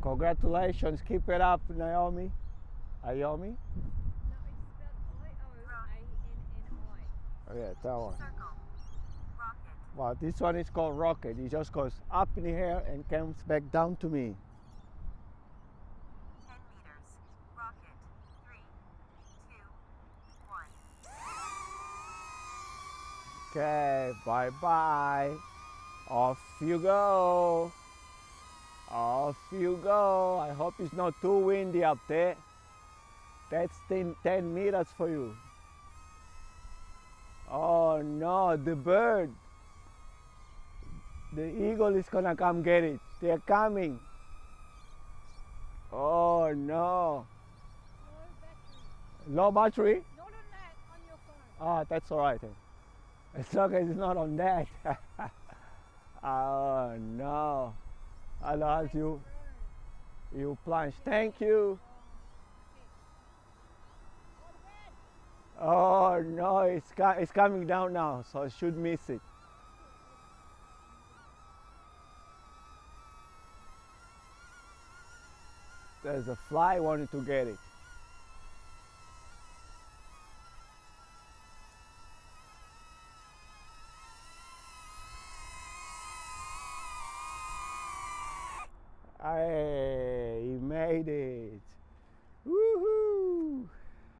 Congratulations. Keep it up, Naomi. Ayomi? No, it's spelled I-O-I-N-N-I. Oh, yeah, that one. Circle. Rocket. Well, this one is called rocket. It just goes up in the air and comes back down to me. 10 meters. Rocket. 3, 2, 1. Okay, bye-bye. Off you go. Off you go. I hope it's not too windy up there. That's 10 meters for you. Oh no, the bird. The eagle is gonna come get it. They're coming. Oh no. No battery. Low battery? Not on that, on your phone. Oh, that's all right. As long as it's not on that. Oh no. I lost you. You plunged. Thank you. Oh no, it's coming down now, so I should miss it. There's a fly wanting to get it. Hey, he made it.